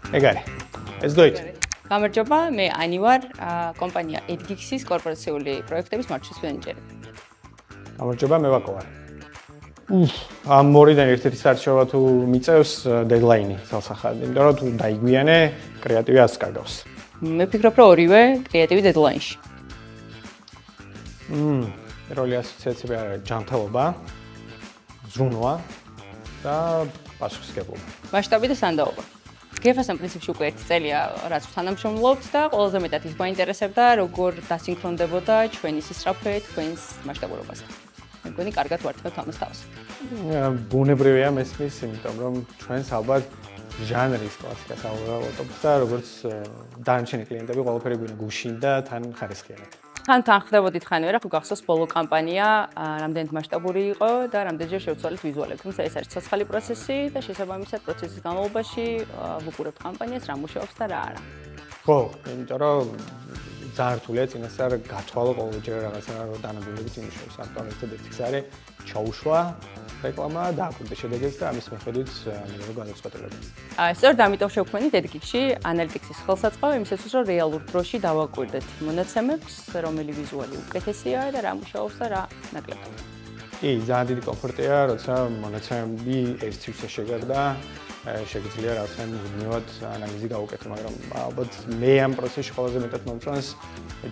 ეგ არის. ეს დოით. გამარჯობა, მე ანი ვარ, კომპანია Edgix-ის კორპორაციული პროექტების მართვის მენეჯერი. გამარჯობა, მე ვაკო ვარ. ამ მორიდან ერთ-ერთი საერთაშორისო თუ მიწევს დედლაინი სასახად, იმიტომ რომ თუ დაიგვიანე, კრეატივი ასკარგავს. მე ვფიქრობ, რომ ორივე კრეატივი დედლაინში. როლი ასოციაციები არის ჯანმრთელობა, ზრუნვა და პასუხისმგებლობა. მასშტაბი და სანდაობა. გეფასთან პრინციპში უკვე 1 წელია, რაც თანამშრომლობთ და ყველაზე მეტად ის მაინტერესებდა, როგორ დასინქრონდებოდა ჩვენი სისწრაფე თქვენს მასშტაბურობასთან. მე მგონი, კარგად ვართ ამას თავს. ბუნებრივია მესმის, იმიტომ რომ ჩვენს ალბათ ჟანრის კლასიკას ავუყურებთ და როგორც დანარჩენი კლიენტები ყველაფერი გვინდა გუშინ და თან ხარისხიანად. თან ხდებოდით ხანვერა, ხო გახსოვს ბოლო კამპანია, რამდენად მასშტაბური იყო და რამდენჯერ შევცვალეთ ვიზუალები. თუმცა ეს არის ცოცხალი პროცესი და შესაბამისად პროცესის განმავლობაში ვუყურებთ კამპანიას, რა მუშაობს და რა არა. ხო, იმიტომ რომ ზართულია წინასწარ გათვალო ყოველჯერ რაღაცა დანაბუნებით იმუშავოს. ამიტომ ერთ-ერთი ის არის ჩაუშვა რეკლამა და აკვირდა შედეგებს და ამის მიხედვით მიიღო გადაწყვეტილება. სწორედ ამიტომ შევქმნით Edgix-ში ანალიტიკსის ხელსაწყო, იმისათვის რომ რეალურ დროში დავაკვირდეთ მონაცემებს, რომელი ვიზუალი უკეთესია და რა მუშაობს და რა ნაკლებია. კი, ძალიან დიდი კომფორტია, როცა მონაცემები ერთ სივრცე შეგაგდა, შეგიძლია რაღაცა მუდმივად ანალიზი გავუკეთო, მაგრამ ალბათ მე ამ პროცესში ყველაზე მეტად მომწონს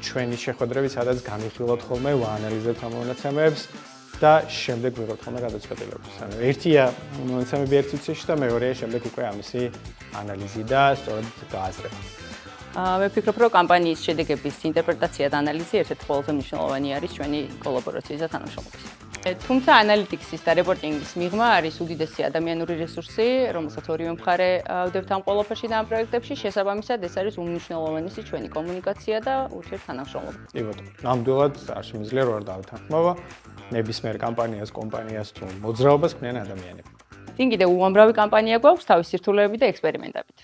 ჩვენი შეხვედრები, სადაც განვიხილოთ ხოლმე, ვაანალიზებთ ამ მონაცემებს და შემდეგ ვიღებთ ხოლმე გადაწყვეტილებას. ანუ ერთია მონაცემები ერთ სივრცეში და მეორეა შემდეგ უკვე ამისი ანალიზი და სწორად გააზრება. მე ვფიქრობ, რომ კამპანიის შედეგების ინტერპრეტაცია და ანალიზი ერთ-ერთი ყველაზე მნიშვნელოვანი არის ჩვენი კოლაბორაციის და თანამშრომლობის. თუმცა ანალიტიკსის და რეპორტინგის მიღმა არის უდიდესი ადამიანური რესურსი, რომელსაც ორივე მხარე ვდებთ ამ ყველაფერში და ამ პროექტებში, შესაბამისად ეს არის უმნიშვნელოვანესი ჩვენი კომუნიკაცია და ურთიერთთანამშრომლობა. კი ბატონო, ნამდვილად არ შემიძლია რომ არ დავთანხმობა ნებისმიერ კომპანიას თუ მოძრაობას ქმნიან ადამიანები. წინ კიდევ უამრავი კამპანია გვაქვს თავის სირთულეებით და ექსპერიმენტებით.